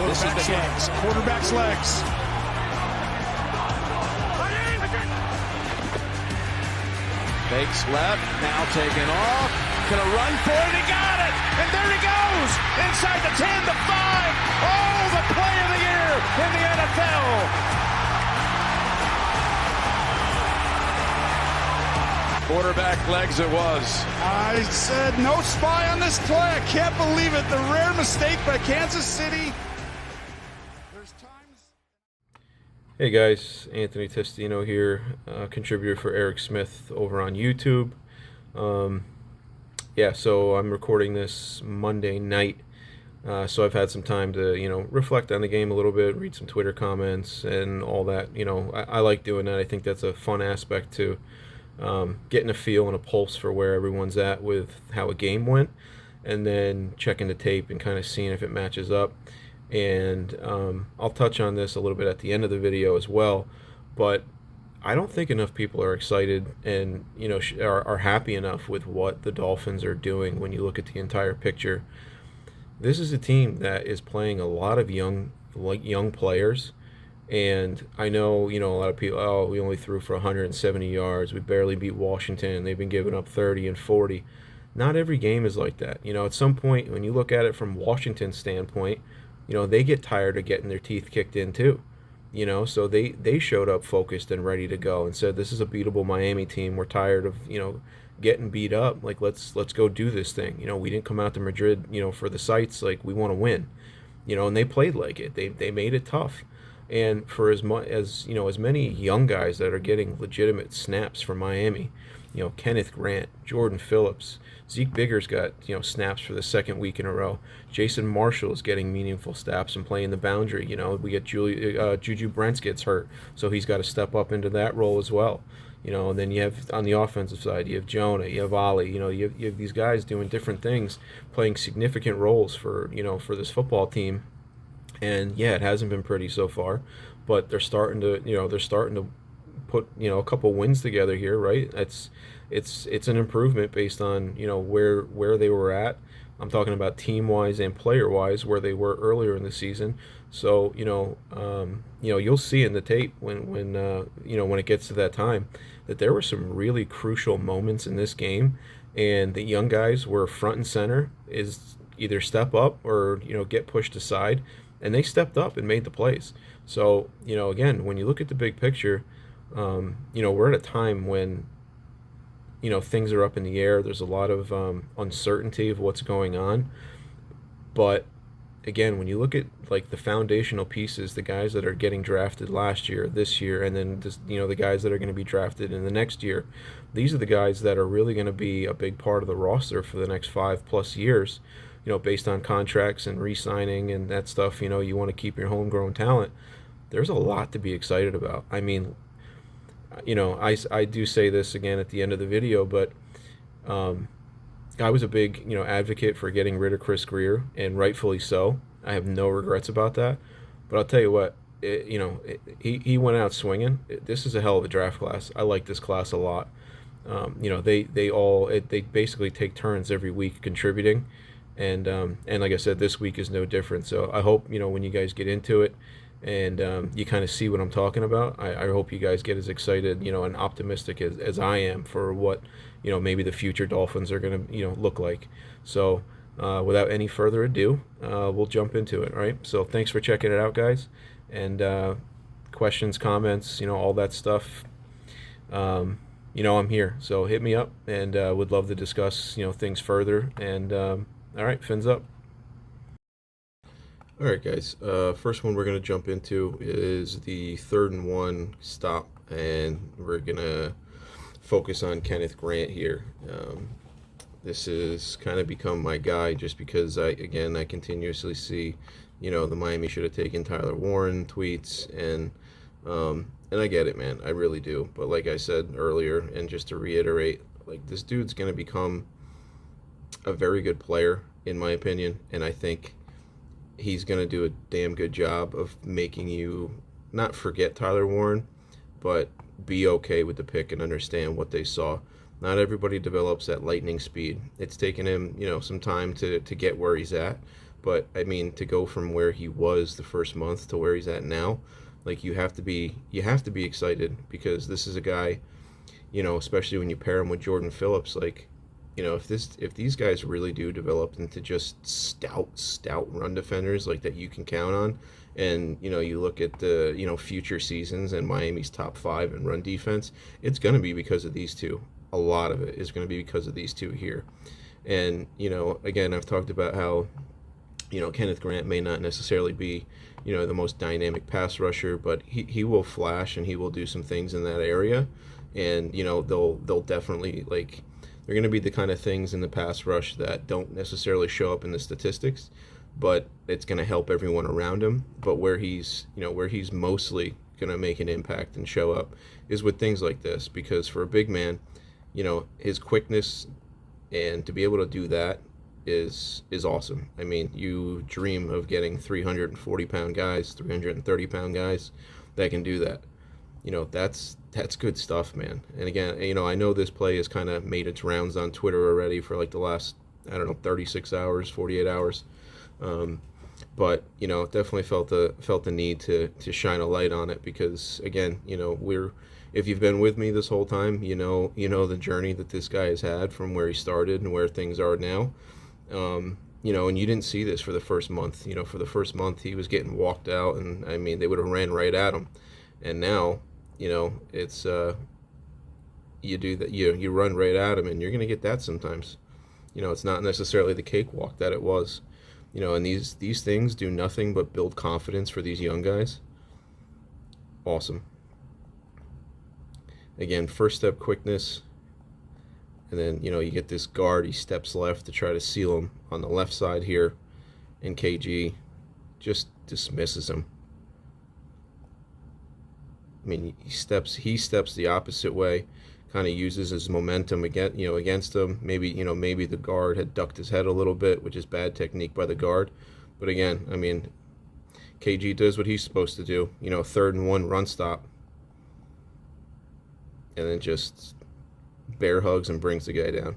This is the legs. Quarterback's legs. Fakes left, now taken off. Gonna run for it, he got it! And there he goes! Inside the 10, the 5. Oh, the play of the year in the NFL! Quarterback legs it was. I said no spy on this play. I can't believe it. The rare mistake by Kansas City. There's times. Hey guys, Anthony Testino here, contributor for Eric Smith over on YouTube. So I'm recording this Monday night, so I've had some time to, reflect on the game a little bit, read some Twitter comments and all that. I like doing that. I think that's a fun aspect to getting a feel and a pulse for where everyone's at with how a game went, and then checking the tape and kind of seeing if it matches up. And I'll touch on this a little bit at the end of the video as well, but I don't think enough people are excited and are happy enough with what the Dolphins are doing when you look at the entire picture. This is a team that is playing a lot of young players, and I know a lot of people, we only threw for 170 yards, we barely beat Washington, they've been giving up 30 and 40. Not every game is like that. At some point, when you look at it from Washington's standpoint, they get tired of getting their teeth kicked in too. So they showed up focused and ready to go and said, this is a beatable Miami team. We're tired of, getting beat up. Like, let's go do this thing. We didn't come out to Madrid, for the sights. Like, we want to win, and they played like it. They made it tough. And for as many young guys that are getting legitimate snaps for Miami, Kenneth Grant, Jordan Phillips, Zeke Biggers got, snaps for the second week in a row. Jason Marshall is getting meaningful snaps and playing the boundary. We get Juju Brents gets hurt, so he's got to step up into that role as well. And then you have, on the offensive side, you have Jonah, you have Ali, you have these guys doing different things, playing significant roles for this football team. And yeah, it hasn't been pretty so far, but they're starting to put a couple wins together here, right? It's an improvement based on where they were at. I'm talking about team wise and player wise where they were earlier in the season. So you'll see in the tape when it gets to that time that there were some really crucial moments in this game, and the young guys were front and center, is either step up or get pushed aside, and they stepped up and made the plays. So again, when you look at the big picture, we're at a time when things are up in the air. There's a lot of uncertainty of what's going on. But again, when you look at like the foundational pieces, the guys that are getting drafted last year, this year, and then just, the guys that are going to be drafted in the next year, these are the guys that are really going to be a big part of the roster for the next 5+ years, based on contracts and re-signing and that stuff. You want to keep your homegrown talent. There's a lot to be excited about. I mean, I do say this again at the end of the video, but I was a big, advocate for getting rid of Chris Greer, and rightfully so. I have no regrets about that. But I'll tell you what, he went out swinging. This is a hell of a draft class. I like this class a lot. They basically take turns every week contributing, and like I said, this week is no different. So I hope when you guys get into it, and you kind of see what I'm talking about, I hope you guys get as excited, and optimistic as I am for what, maybe the future Dolphins are going to, look like. So without any further ado, we'll jump into it, right? So thanks for checking it out, guys. And questions, comments, all that stuff, I'm here. So hit me up, and would love to discuss, things further. And all right, fins up. All right, guys. First one we're going to jump into is the 3rd and 1 stop, and we're going to focus on Kenneth Grant here. This has kind of become my guy just because I continuously see, the Miami should have taken Tyler Warren tweets, and I get it, man. I really do. But like I said earlier, and just to reiterate, like, this dude's going to become a very good player, in my opinion, and I think he's going to do a damn good job of making you not forget Tyler Warren, but be okay with the pick and understand what they saw. Not everybody develops at lightning speed. It's taken him, some time to get where he's at, But I mean, to go from where he was the first month to where he's at now, like you have to be excited, because this is a guy, especially when you pair him with Jordan Phillips, like, if these guys really do develop into just stout run defenders like that you can count on, and you look at the future seasons and Miami's top 5 in run defense, it's going to be because of these two. A lot of it is going to be because of these two here. And again, I've talked about how Kenneth Grant may not necessarily be the most dynamic pass rusher, but he will flash and he will do some things in that area. And they'll definitely, like, they're going to be the kind of things in the pass rush that don't necessarily show up in the statistics, but it's going to help everyone around him. But where he's mostly going to make an impact and show up is with things like this, because for a big man, his quickness, and to be able to do that is awesome. I mean, you dream of getting 340-pound guys, 330-pound guys that can do that. That's good stuff, man. And again, I know this play has kind of made its rounds on Twitter already for like the last, 36 hours, 48 hours. But definitely felt the need to shine a light on it, because again, if you've been with me this whole time, you know the journey that this guy has had from where he started and where things are now. And you didn't see this for the first month. For the first month he was getting walked out, and I mean, they would have ran right at him. And now, it's you do that, you run right at him, and you're gonna get that sometimes. It's not necessarily the cakewalk that it was. And these things do nothing but build confidence for these young guys. Awesome. Again, first step quickness, and then you get this guard. He steps left to try to seal him on the left side here, and KG just dismisses him. I mean, he steps the opposite way, kind of uses his momentum against him. Maybe the guard had ducked his head a little bit, which is bad technique by the guard. But again, I mean, KG does what he's supposed to do. 3rd and 1, run stop, and then just bear hugs and brings the guy down.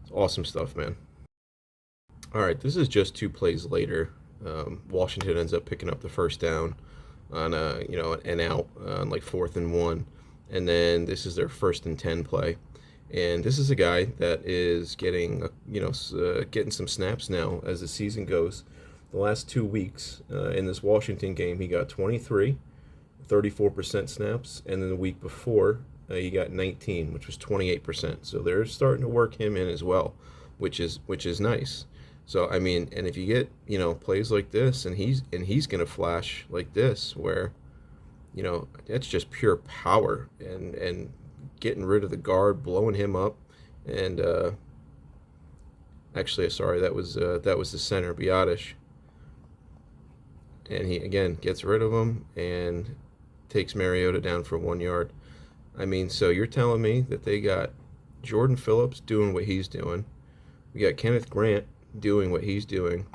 It's awesome stuff, man. All right, this is just 2 plays later. Washington ends up picking up the first down on an out on like 4th and 1, and then this is their 1st and 10 play. And this is a guy that is getting getting some snaps now as the season goes. The last 2 weeks in this Washington game, he got 23, 34% snaps, and then the week before he got 19, which was 28%. So they're starting to work him in as well, which is nice. So I mean, and if you get plays like this, and he's gonna flash like this, where that's just pure power, and getting rid of the guard, blowing him up, and actually, sorry, that was the center, Bottish, and he again gets rid of him and takes Mariota down for 1 yard. I mean, so you're telling me that they got Jordan Phillips doing what he's doing, we got Kenneth Grant doing what he's doing,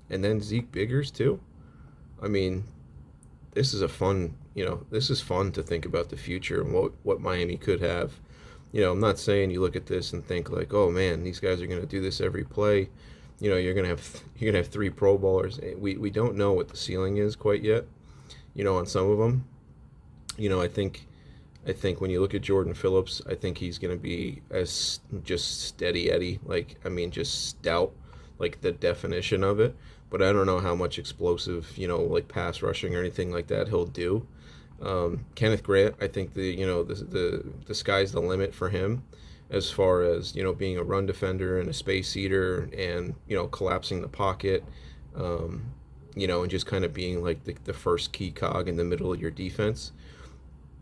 and then Zeke Biggers too? I mean, this is fun to think about the future and what Miami could have. I'm not saying you look at this and think like, oh man, these guys are going to do this every play. You're going to have 3 Pro Bowlers. We don't know what the ceiling is quite yet. On some of them. I think when you look at Jordan Phillips, I think he's going to be as just steady Eddie, just stout, like the definition of it. But I don't know how much explosive, like pass rushing or anything like that he'll do. Kenneth Grant, I think the sky's the limit for him, as far as being a run defender and a space eater, and collapsing the pocket, and just kind of being like the first key cog in the middle of your defense.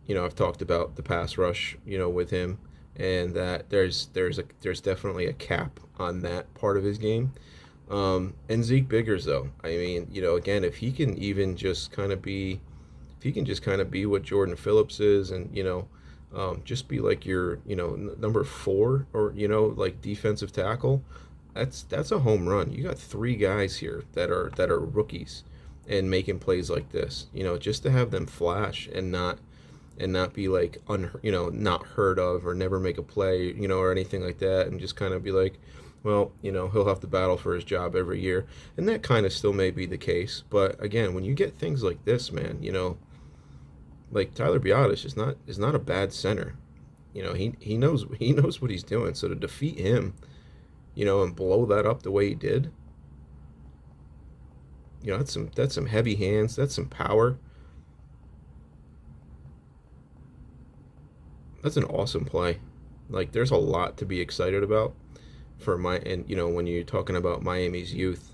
I've talked about the pass rush, with him, and that there's definitely a cap on that part of his game. And Zeke Biggers, though, I mean, again, if he can even just kind of be what Jordan Phillips is, and just be like your number 4, or like defensive tackle, that's a home run. You got 3 guys here that are rookies and making plays like this. Just to have them flash and not be like not heard of, or never make a play, or anything like that, and just kind of be like, well, he'll have to battle for his job every year. And that kind of still may be the case. But again, when you get things like this, man, like Tyler Bottish is not a bad center. He knows what he's doing. So to defeat him, and blow that up the way he did, that's some heavy hands. That's some power. That's an awesome play. Like there's a lot to be excited about and when you're talking about Miami's youth,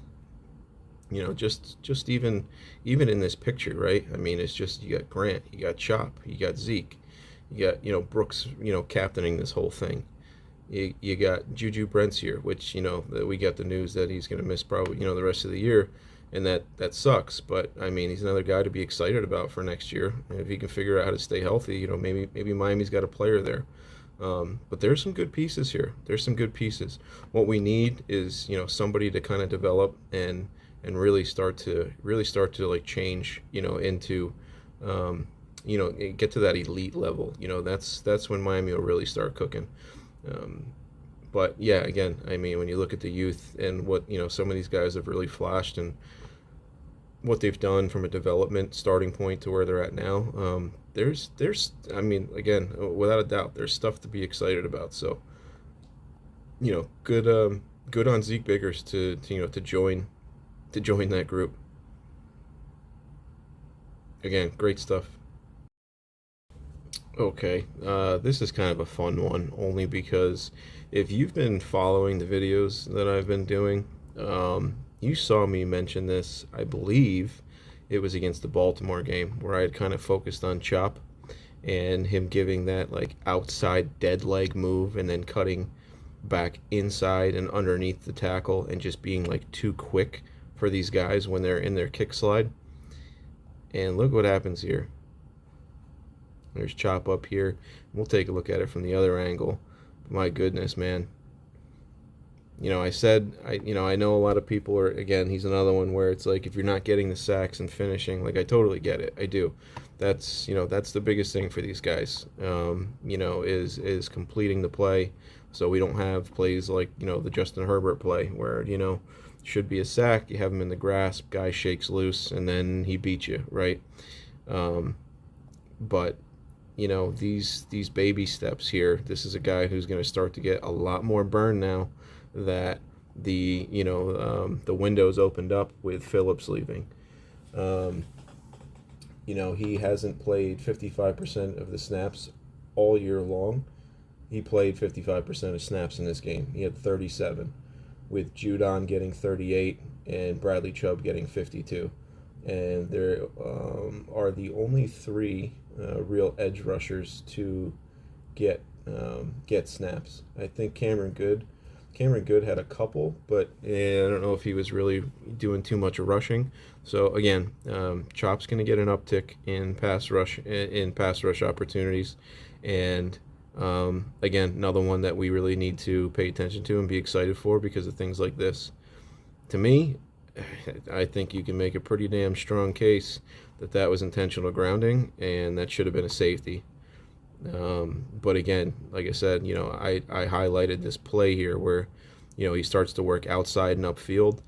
just even in this picture, right? I mean, it's just you got Grant, you got Chop, you got Zeke, you got Brooks, captaining this whole thing. You got Juju Brents here, which that we got the news that he's going to miss probably the rest of the year, and that sucks. But I mean, he's another guy to be excited about for next year, and if he can figure out how to stay healthy, maybe Miami's got a player there. But there's some good pieces here. There's some good pieces. What we need is somebody to kind of develop and really start to like change into get to that elite level. That's when Miami will really start cooking. But yeah, again, I mean, when you look at the youth and what some of these guys have really flashed and what they've done from a development starting point to where they're at now, there's I mean, again, without a doubt, there's stuff to be excited about. So good on Zeke Biggers to join that group. Again, great stuff. Okay, this is kind of a fun one, only because if you've been following the videos that I've been doing, you saw me mention this. I believe it was against the Baltimore game where I had kind of focused on Chop and him giving that like outside dead leg move and then cutting back inside and underneath the tackle and just being like too quick for these guys when they're in their kick slide. And look what happens here. There's Chop up here. We'll take a look at it from the other angle. My goodness, man. I said, I know a lot of people are, again, he's another one where it's like, if you're not getting the sacks and finishing, like, I totally get it. I do. That's the biggest thing for these guys, is completing the play. So we don't have plays like, the Justin Herbert play where, should be a sack, you have him in the grasp, guy shakes loose, and then he beats you, right? But these baby steps here, this is a guy who's going to start to get a lot more burn now that the window's opened up with Phillips leaving. He hasn't played 55% of the snaps all year long. He played 55% of snaps in this game. He had 37, with Judon getting 38 and Bradley Chubb getting 52. And there are the only three real edge rushers to get snaps. I think Cameron Good had a couple, but I don't know if he was really doing too much of rushing. So again, Chop's going to get an uptick in pass rush opportunities, and again, another one that we really need to pay attention to and be excited for because of things like this. To me, I think you can make a pretty damn strong case that was intentional grounding and that should have been a safety. But again, like I said, I highlighted this play here where, he starts to work outside and upfield,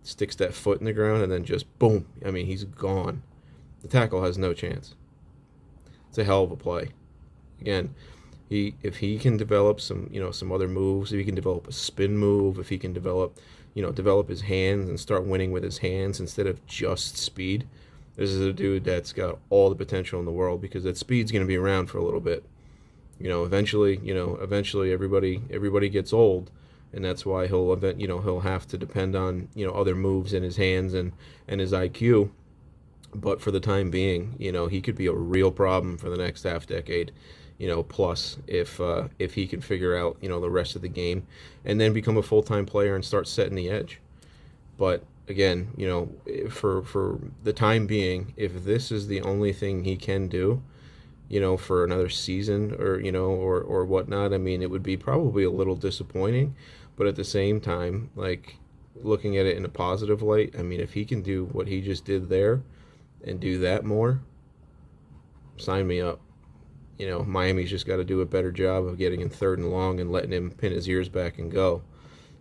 sticks that foot in the ground, and then just boom. I mean, he's gone. The tackle has no chance. It's a hell of a play. Again, if he can develop some other moves, if he can develop a spin move, if he can develop his hands and start winning with his hands instead of just speed, this is a dude that's got all the potential in the world, because that speed's going to be around for a little bit. Eventually everybody gets old, and that's why he'll have to depend on other moves in his hands and his IQ. But for the time being, he could be a real problem for the next half decade, plus if he can figure out the rest of the game and then become a full-time player and start setting the edge. But again, for the time being, if this is the only thing he can do, for another season or whatnot, I mean, it would be probably a little disappointing. But at the same time, like, looking at it in a positive light, I mean, if he can do what he just did there and do that more, sign me up. Miami's just got to do a better job of getting in third and long and letting him pin his ears back and go.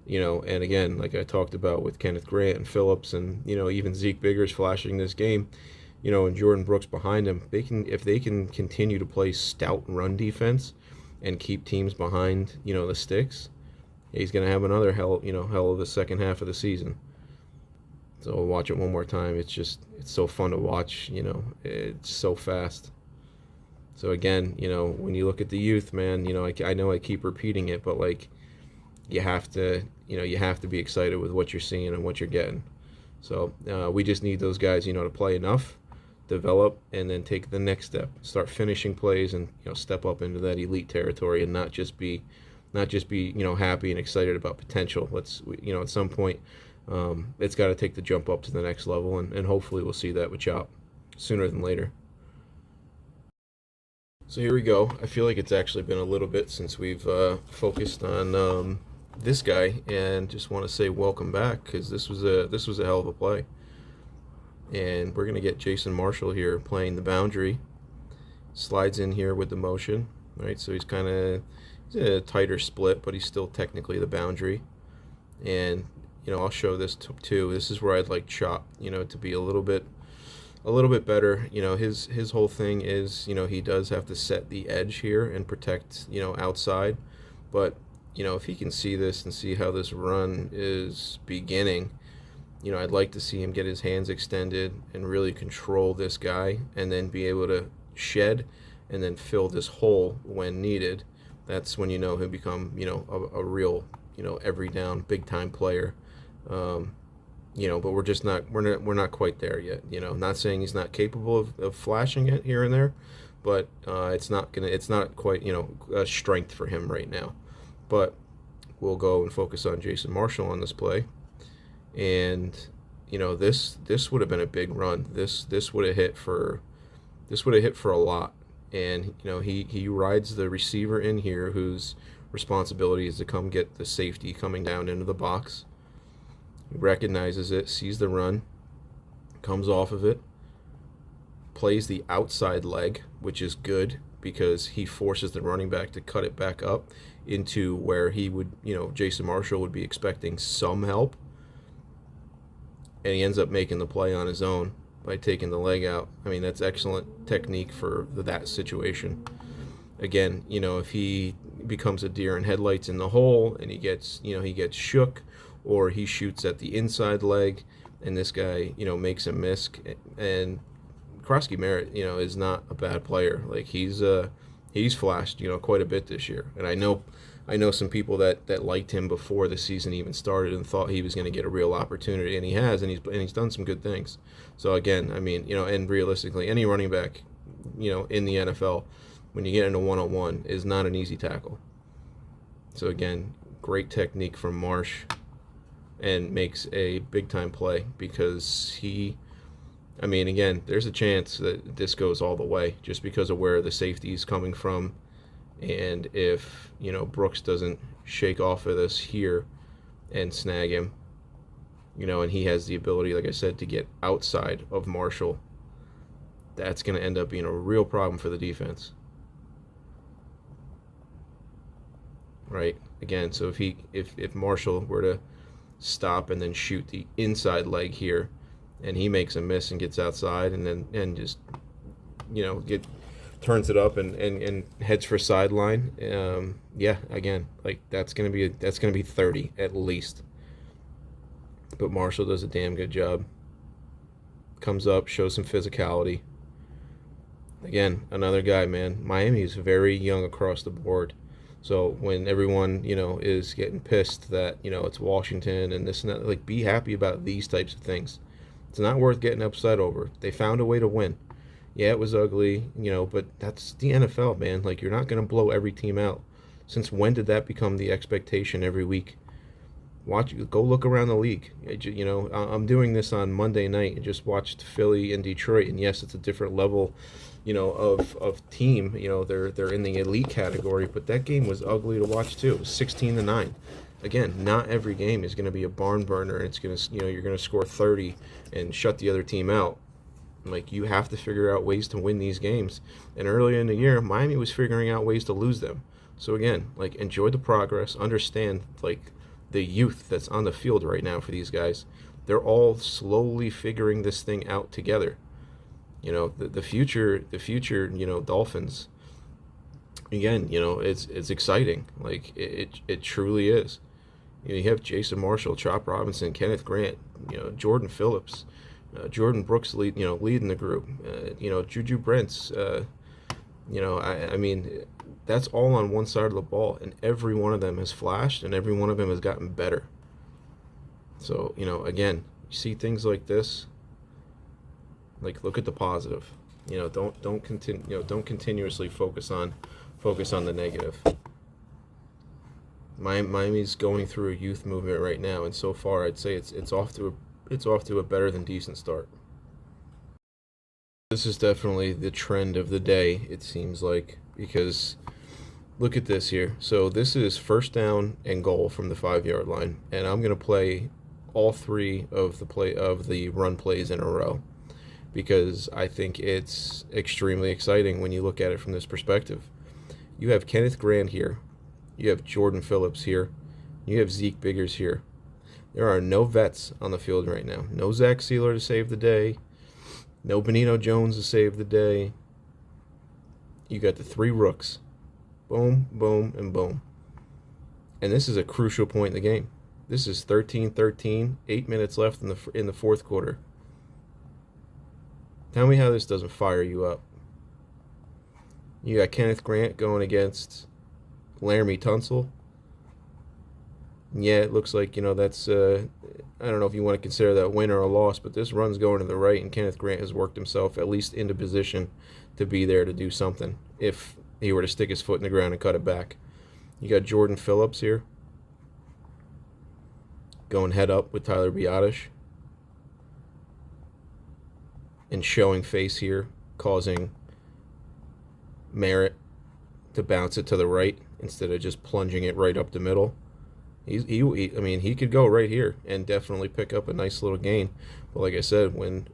And again, like I talked about with Kenneth Grant and Phillips and, even Zeke Biggers flashing this game, and Jordan Brooks behind him, if they can continue to play stout run defense and keep teams behind, the sticks, he's going to have another hell of a second half of the season. So I'll watch it one more time. It's so fun to watch, it's so fast. So again, when you look at the youth, man, I know I keep repeating it, but like, you have to be excited with what you're seeing and what you're getting. So we just need those guys, to play enough, develop, and then take the next step, start finishing plays, and step up into that elite territory, and not just be happy and excited about potential. Let's at some point, it's got to take the jump up to the next level, and hopefully we'll see that with Chop sooner than later. So here we go. I feel like it's actually been a little bit since we've focused on this guy, and just want to say welcome back, because this was a hell of a play. And we're gonna get Jason Marshall here playing the boundary. Slides in here with the motion, right? So he's a tighter split, but he's still technically the boundary. And I'll show this too. This is where I'd like Chop, to be a little bit better. His whole thing is, he does have to set the edge here and protect, outside. But if he can see this and see how this run is beginning, I'd like to see him get his hands extended and really control this guy, and then be able to shed and then fill this hole when needed. That's when he'll become, a real, every down big time player. But we're not quite there yet. Not saying he's not capable of flashing it here and there, but it's not quite, a strength for him right now. But we'll go and focus on Jason Marshall on this play. And this would have been a big run. This would have hit for a lot. And he rides the receiver in here, whose responsibility is to come get the safety coming down into the box. He recognizes it, sees the run, comes off of it, plays the outside leg, which is good because he forces the running back to cut it back up into where he would, Jason Marshall would be expecting some help. And he ends up making the play on his own by taking the leg out. I mean, that's excellent technique for that situation. Again, if he becomes a deer in headlights in the hole and he gets shook, or he shoots at the inside leg and this guy, makes a miss. And Krosky Merritt, is not a bad player. Like he's flashed, quite a bit this year. And I know some people that liked him before the season even started and thought he was going to get a real opportunity, and he has, and he's done some good things. So again, I mean, and realistically, any running back, in the NFL, when you get into one-on-one, is not an easy tackle. So again, great technique from Marsh, and makes a big-time play because again, there's a chance that this goes all the way just because of where the safety is coming from. And if, Brooks doesn't shake off of this here and snag him, and he has the ability, like I said, to get outside of Marshall, that's going to end up being a real problem for the defense. Right? Again, so if Marshall were to stop and then shoot the inside leg here, and he makes a miss and gets outside and just, turns it up and heads for sideline, again, like that's gonna be 30 at least. But Marshall does a damn good job. Comes up, shows some physicality. Again, another guy, man. Miami is very young across the board. So when everyone, is getting pissed that, it's Washington and this and that, like, be happy about these types of things. It's not worth getting upset over. They found a way to win. Yeah, it was ugly, but that's the NFL, man. Like, you're not going to blow every team out. Since when did that become the expectation every week? Go look around the league. I'm doing this on Monday night and just watched Philly and Detroit, and yes, it's a different level, of team. They're in the elite category, but that game was ugly to watch too. It was 16-9. Again, not every game is going to be a barn burner. It's going to, you're going to score 30 and shut the other team out. Like, you have to figure out ways to win these games. And earlier in the year, Miami was figuring out ways to lose them. So again, like, enjoy the progress, understand, like, the youth that's on the field right now for these guys. They're all slowly figuring this thing out together. You know, the future, Dolphins. Again, it's exciting. Like it truly is. You have Jason Marshall, Chop Robinson, Kenneth Grant, Jordan Phillips, Jordan Brooks leading the group. Juju Brents. I mean, that's all on one side of the ball, and every one of them has flashed, and every one of them has gotten better. So, again, you see things like this, like look at the positive. Don't continuously focus on the negative. Miami's going through a youth movement right now, and so far I'd say it's off to a better than decent start. This is definitely the trend of the day, it seems like, because look at this here. So this is first down and goal from the 5-yard line, and I'm going to play all three of the run plays in a row because I think it's extremely exciting when you look at it from this perspective. You have Kenneth Grant here. You have Jordan Phillips here. You have Zeke Biggers here. There are no vets on the field right now. No Zach Sealer to save the day. No Bonito Jones to save the day. You got the three rooks. Boom, boom, and boom. And this is a crucial point in the game. This is 13-13, 8 minutes left in the fourth quarter. Tell me how this doesn't fire you up. You got Kenneth Grant going against Laramie Tunsil. Yeah, it looks like, that's, I don't know if you want to consider that a win or a loss, but this run's going to the right, and Kenneth Grant has worked himself at least into position to be there to do something if he were to stick his foot in the ground and cut it back. You got Jordan Phillips here going head up with Tyler Bottish and showing face here, causing Merritt to bounce it to the right instead of just plunging it right up the middle. He could go right here and definitely pick up a nice little gain. But like I said, when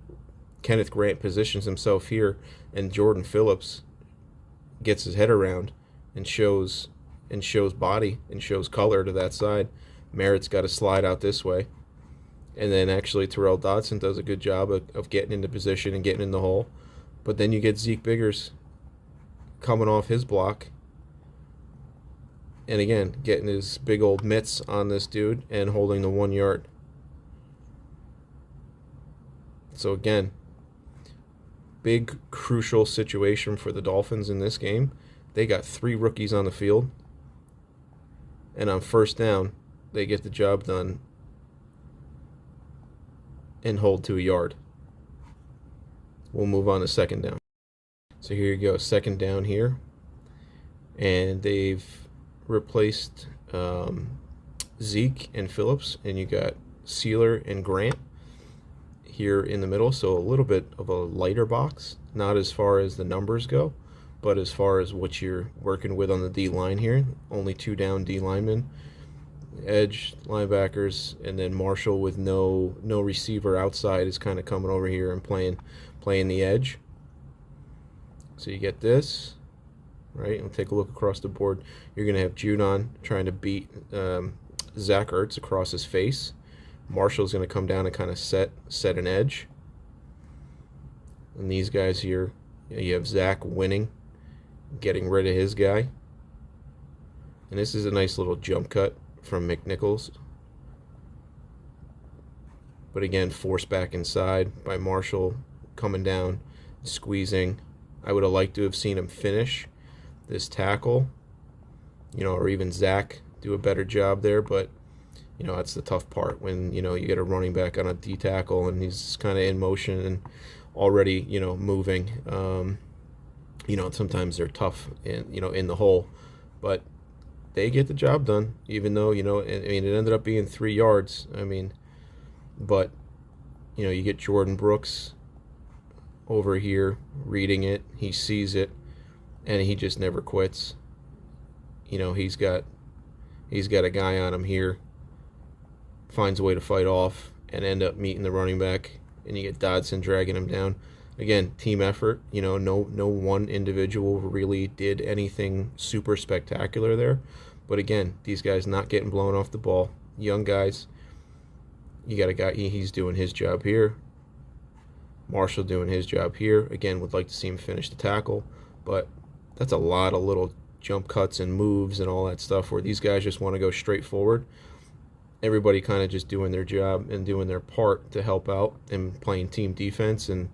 Kenneth Grant positions himself here and Jordan Phillips gets his head around and shows body and shows color to that side, Merritt's got to slide out this way. And then actually Terrell Dodson does a good job of getting into position and getting in the hole. But then you get Zeke Biggers coming off his block. And again, getting his big old mitts on this dude and holding the 1 yard. So again, big crucial situation for the Dolphins in this game. They got three rookies on the field. And on first down, they get the job done and hold to a yard. We'll move on to second down. So here you go, second down here. And they've replaced Zeke and Phillips, and you got Sealer and Grant here in the middle, so a little bit of a lighter box, not as far as the numbers go, but as far as what you're working with on the D line here. Only two down D linemen, edge linebackers, and then Marshall with no receiver outside is kind of coming over here and playing the edge. So you get this. Right, and take a look across the board. You're going to have Judon trying to beat Zach Ertz across his face. Marshall's going to come down and kind of set an edge. And these guys here, you have Zach winning, getting rid of his guy. And this is a nice little jump cut from McNichols. But again, forced back inside by Marshall, coming down, squeezing. I would have liked to have seen him finish this tackle, or even Zach do a better job there, but that's the tough part when you get a running back on a D tackle and he's kind of in motion and already moving. Sometimes they're tough in the hole, but they get the job done, even though it ended up being 3 yards. But you get Jordan Brooks over here reading it, he sees it, and he just never quits. He's got a guy on him here, finds a way to fight off and end up meeting the running back, and you get Dodson dragging him down. Again, team effort. No one individual really did anything super spectacular there. But again, these guys not getting blown off the ball, young guys. You got a guy, he's doing his job here. Marshall doing his job here. Again, would like to see him finish the tackle, but that's a lot of little jump cuts and moves and all that stuff where these guys just want to go straight forward. Everybody kind of just doing their job and doing their part to help out and playing team defense. And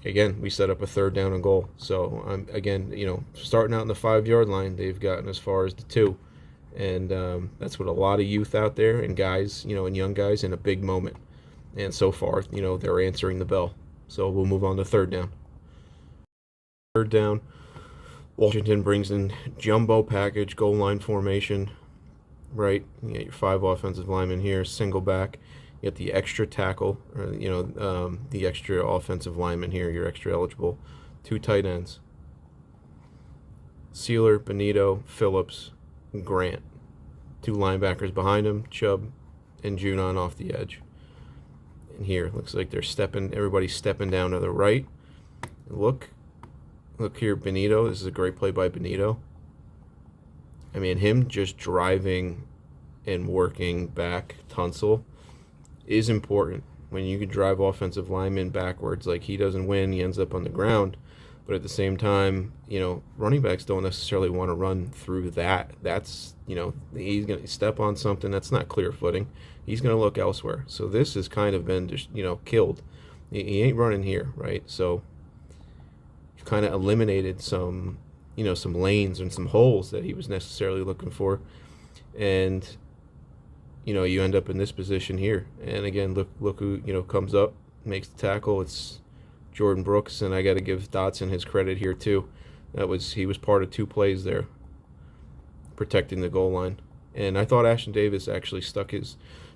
again, we set up a 3rd down and goal. So again, starting out in the 5-yard line, they've gotten as far as the 2. And that's what a lot of youth out there and guys, and young guys in a big moment. And so far, they're answering the bell. So we'll move on to 3rd down. 3rd down, Washington brings in jumbo package, goal line formation, right? You get your 5 offensive linemen here, single back. You get the extra tackle, or, the extra offensive lineman here, you're extra eligible. 2 tight ends. Sealer, Bonito, Phillips, Grant. 2 linebackers behind him, Chubb and Junon off the edge. And here, it looks like everybody's stepping down to the right. Look here, Bonito. This is a great play by Bonito. I mean, him just driving and working back Tunsil is important. When you can drive offensive linemen backwards, like he doesn't win, he ends up on the ground. But at the same time, running backs don't necessarily want to run through that. That's, he's going to step on something that's not clear footing. He's going to look elsewhere. So this has kind of been just, killed. He ain't running here, right? So you've kind of eliminated some lanes and some holes that he was necessarily looking for. And, you end up in this position here. And again, look who, comes up, makes the tackle. It's Jordan Brooks, and I got to give Dotson his credit here too. He was part of 2 plays there, protecting the goal line. And I thought Ashton Davis actually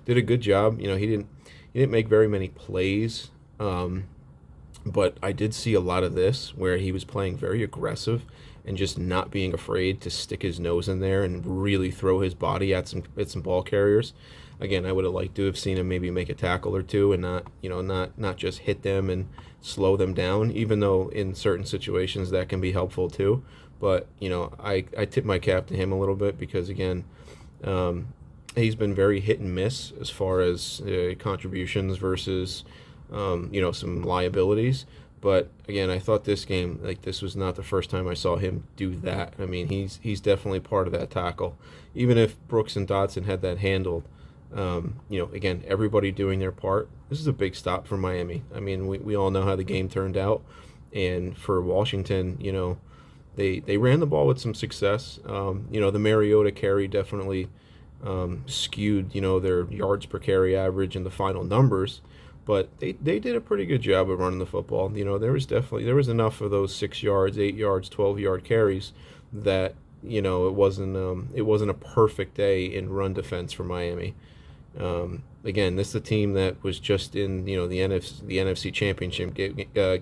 did a good job. He didn't make very many plays, but I did see a lot of this where he was playing very aggressive and just not being afraid to stick his nose in there and really throw his body at some ball carriers. Again, I would have liked to have seen him maybe make a tackle or 2 and not just hit them and slow them down, even though in certain situations that can be helpful too. But, I tip my cap to him a little bit because, again, he's been very hit and miss as far as contributions versus, some liabilities. But, again, I thought this game, this was not the first time I saw him do that. I mean, he's definitely part of that tackle. Even if Brooks and Dotson had that handled, again, everybody doing their part. This is a big stop for Miami. I mean, we all know how the game turned out. And for Washington, they ran the ball with some success. The Mariota carry definitely skewed, their yards per carry average and the final numbers. But they did a pretty good job of running the football. There was enough of those 6 yards, 8 yards, 12-yard carries that, it wasn't a perfect day in run defense for Miami. Again, this is a team that was just in, the NFC Championship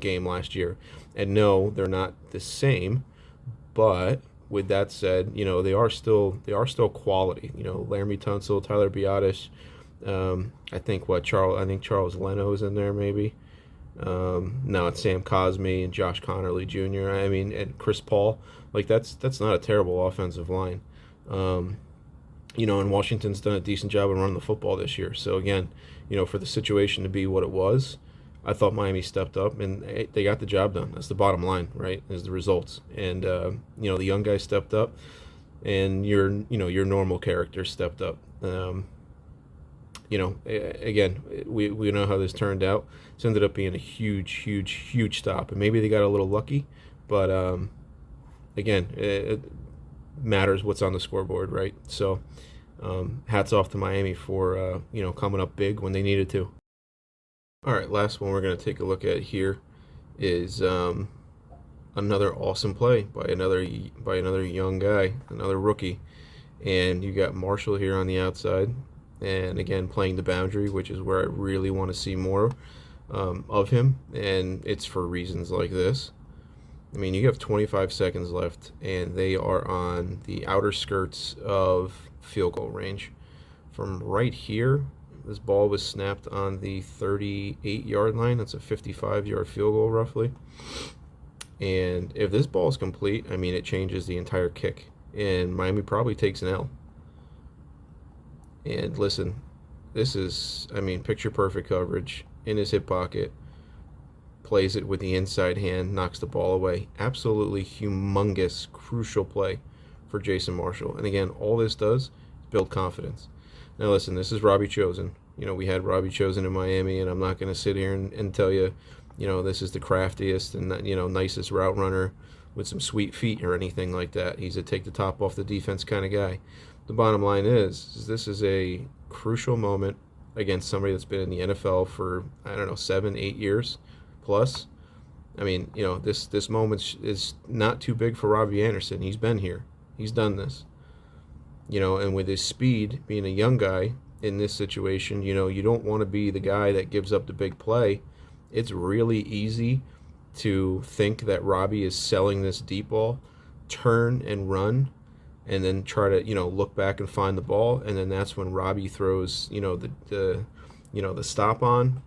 game last year. And no, they're not the same, but with that said, they are still quality. Laramie Tunsil, Tyler Bottish, I think Charles Leno's in there maybe. Now it's Sam Cosmi and Josh Connerly Jr. I mean, and Chris Paul. That's not a terrible offensive line. And Washington's done a decent job of running the football this year. So again, for the situation to be what it was, I thought Miami stepped up and they got the job done. That's the bottom line, right? Is the results. And the young guys stepped up, and your normal characters stepped up. Again, we know how this turned out. It's ended up being a huge stop, and maybe they got a little lucky, but again, it matters what's on the scoreboard, right? So, hats off to Miami for coming up big when they needed to. All right, last one we're going to take a look at here is another awesome play by another young guy, another rookie, and you got Marshall here on the outside. And again, playing the boundary, which is where I really want to see more of him. And it's for reasons like this. I mean, you have 25 seconds left, and they are on the outer skirts of field goal range. From right here, this ball was snapped on the 38-yard line. That's a 55-yard field goal, roughly. And if this ball is complete, I mean, it changes the entire kick. And Miami probably takes an L. And listen, this is, I mean, picture perfect coverage in his hip pocket. Plays it with the inside hand, knocks the ball away. Absolutely humongous, crucial play for Jason Marshall. And again, all this does is build confidence. Now, listen, this is Robbie Chosen. We had Robbie Chosen in Miami, and I'm not going to sit here and tell you, this is the craftiest and, nicest route runner with some sweet feet or anything like that. He's a take the top off the defense kind of guy. The bottom line is this is a crucial moment against somebody that's been in the NFL for, 7, 8 years plus. I mean, this moment is not too big for Robbie Anderson. He's been here. He's done this. And with his speed, being a young guy in this situation, you don't want to be the guy that gives up the big play. It's really easy to think that Robbie is selling this deep ball, turn and run, and then try to, look back and find the ball. And then that's when Robbie throws, the stop on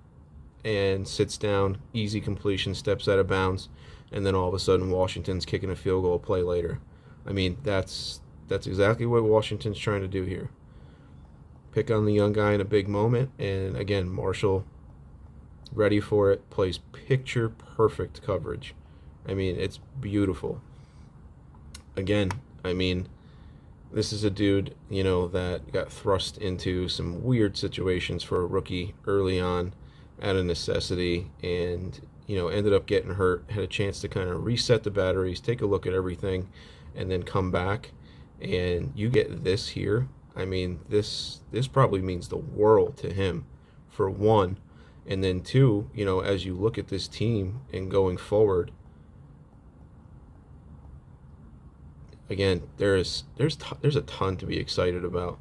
and sits down, easy completion, steps out of bounds. And then all of a sudden Washington's kicking a field goal a play later. I mean, that's exactly what Washington's trying to do here. Pick on the young guy in a big moment. And again, Marshall, ready for it, plays picture perfect coverage. I mean, it's beautiful. Again, I mean, this is a dude, that got thrust into some weird situations for a rookie early on out of necessity, and, ended up getting hurt, had a chance to kind of reset the batteries, take a look at everything, and then come back, and you get this here. I mean, this probably means the world to him, for one. And then two, as you look at this team and going forward, again, there's a ton to be excited about.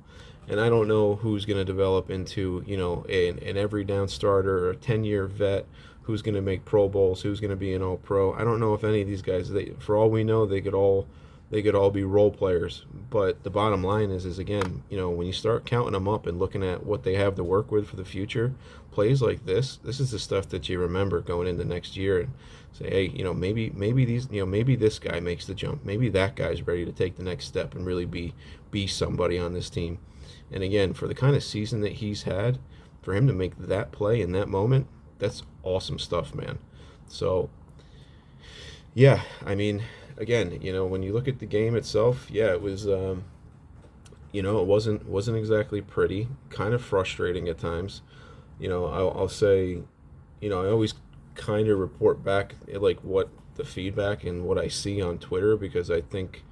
And I don't know who's going to develop into, an every down starter or a 10-year vet, who's going to make Pro Bowls, who's going to be an All-Pro. I don't know if any of these guys, for all we know, they could all be role players. But the bottom line is again, when you start counting them up and looking at what they have to work with for the future, plays like this is the stuff that you remember going into next year and say, hey, maybe these, maybe this guy makes the jump. Maybe that guy's ready to take the next step and really be somebody on this team. And again, for the kind of season that he's had, for him to make that play in that moment, that's awesome stuff, man. So, yeah, I mean, again, when you look at the game itself, yeah, it was, it wasn't exactly pretty, kind of frustrating at times. I'll say, I always kind of report back like what the feedback and what I see on Twitter, because I think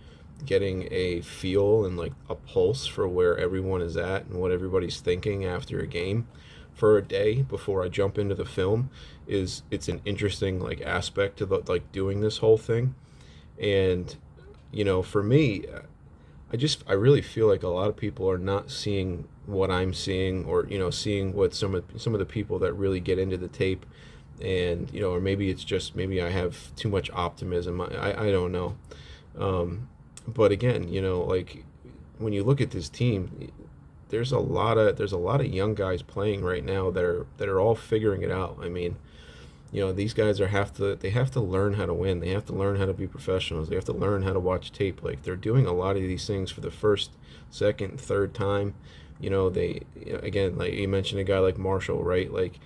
getting a feel and like a pulse for where everyone is at and what everybody's thinking after a game for a day before I jump into the film it's an interesting like aspect to doing this whole thing. And for me, I really feel like a lot of people are not seeing what I'm seeing, or seeing what some of the people that really get into the tape, and or maybe it's just maybe I have too much optimism. I don't know. But again, like when you look at this team, there's a lot of young guys playing right now that are all figuring it out. I mean, these guys have to learn how to win. They have to learn how to be professionals. They have to learn how to watch tape. Like, they're doing a lot of these things for the first, second, third time. Again, like you mentioned, a guy like Marshall, right? Like,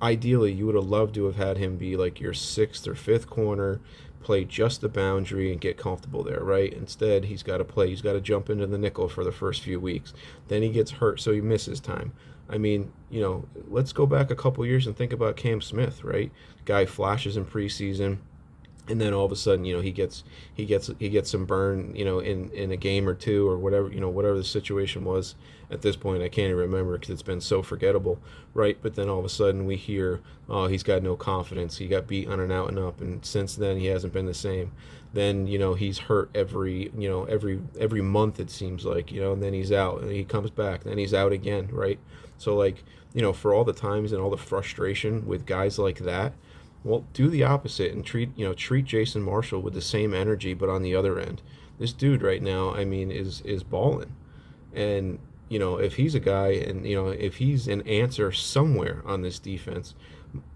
ideally, you would have loved to have had him be like your sixth or fifth corner, play just the boundary and get comfortable there, right? Instead, he's got to jump into the nickel for the first few weeks. Then he gets hurt, so he misses time. I mean, let's go back a couple years and think about Cam Smith, right? Guy flashes in preseason, and then all of a sudden, he gets some burn, in a game or two or whatever, whatever the situation was. At this point, I can't even remember because it's been so forgettable, right? But then all of a sudden we hear, oh, he's got no confidence. He got beat on an out and up, and since then he hasn't been the same. Then he's hurt every month, it seems like, and then he's out, and he comes back, then he's out again, right? So like, for all the times and all the frustration with guys like that, well, do the opposite and treat Jason Marshall with the same energy, but on the other end. This dude right now, I mean, is balling. And, if he's a guy and, if he's an answer somewhere on this defense,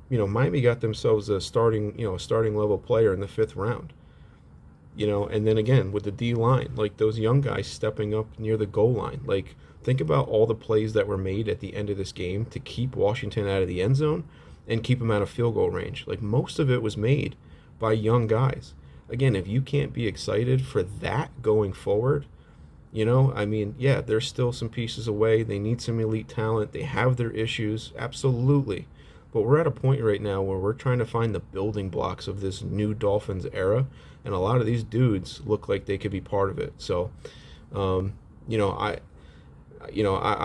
Miami got themselves a starting level player in the 5th round. And then again, with the D line, like those young guys stepping up near the goal line, like Think about all the plays that were made at the end of this game to keep Washington out of the end zone and keep them out of field goal range. Like, most of it was made by young guys. Again, if you can't be excited for that going forward, I mean, yeah, there's still some pieces away. They need some elite talent. They have their issues, absolutely. But we're at a point right now where we're trying to find the building blocks of this new Dolphins era, and a lot of these dudes look like they could be part of it. So, I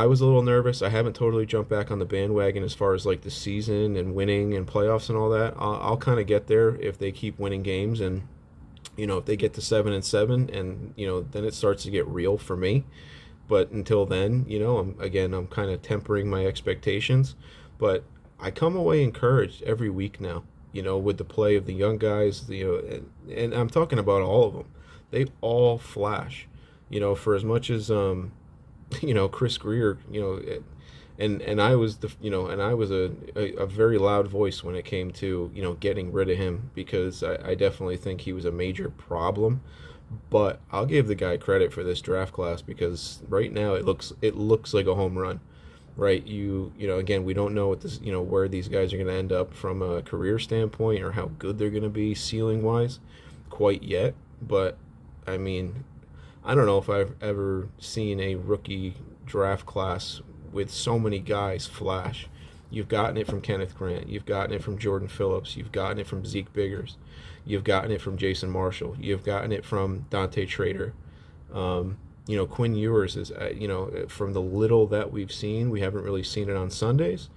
was a little nervous. I haven't totally jumped back on the bandwagon as far as like the season and winning and playoffs and all that. I'll kind of get there if they keep winning games, and if they get to 7-7, and then it starts to get real for me. But until then, I'm kind of tempering my expectations. But I come away encouraged every week now, with the play of the young guys, and I'm talking about all of them. They all flash, for as much as Chris Greer, and I was a very loud voice when it came to getting rid of him, because I definitely think he was a major problem. But I'll give the guy credit for this draft class, because right now it looks like a home run, right? Again, we don't know what this where these guys are going to end up from a career standpoint, or how good they're going to be ceiling wise quite yet. But I mean, I don't know if I've ever seen a rookie draft class with so many guys flash. You've gotten it from Kenneth Grant. You've gotten it from Jordan Phillips. You've gotten it from Zeke Biggers. You've gotten it from Jason Marshall. You've gotten it from Dante Trader. Quinn Ewers is, from the little that we've seen, we haven't really seen it on Sundays,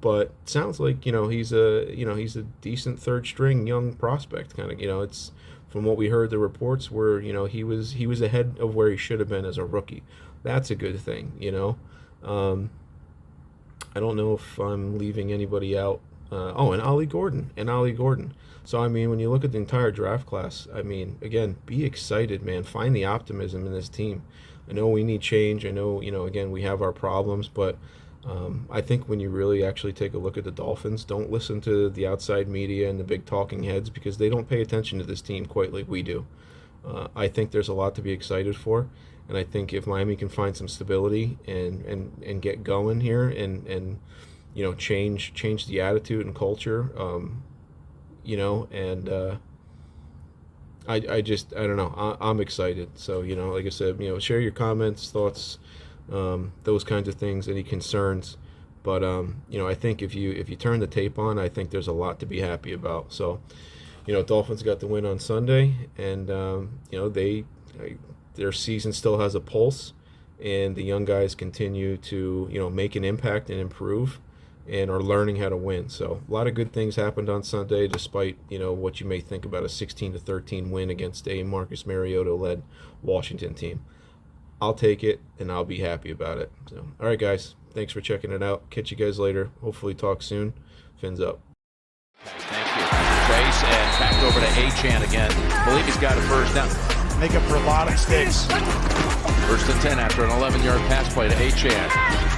but sounds like, he's a decent third string young prospect kind of, it's from what we heard, the reports were, he was ahead of where he should have been as a rookie. That's a good thing, I don't know if I'm leaving anybody out. And Ollie Gordon. So, I mean, when you look at the entire draft class, I mean, again, be excited, man. Find the optimism in this team. I know we need change. I know, again, we have our problems, but I think when you really actually take a look at the Dolphins, don't listen to the outside media and the big talking heads, because they don't pay attention to this team quite like we do. I think there's a lot to be excited for. And I think if Miami can find some stability and get going here and change the attitude and culture, I don't know. I'm excited. So, like I said, share your comments, thoughts, those kinds of things, any concerns. But, I think if you turn the tape on, I think there's a lot to be happy about. So, Dolphins got the win on Sunday, and, their season still has a pulse, and the young guys continue to, make an impact and improve, and are learning how to win. So a lot of good things happened on Sunday, despite, what you may think about a 16-13 win against a Marcus Mariota-led Washington team. I'll take it, and I'll be happy about it. So, all right, guys, thanks for checking it out. Catch you guys later. Hopefully talk soon. Fins up. Thank you. Chase, and back over to Achane again. I believe he's got a first down. Make up for a lot of mistakes. First and 10 after an 11-yard pass play to Achane.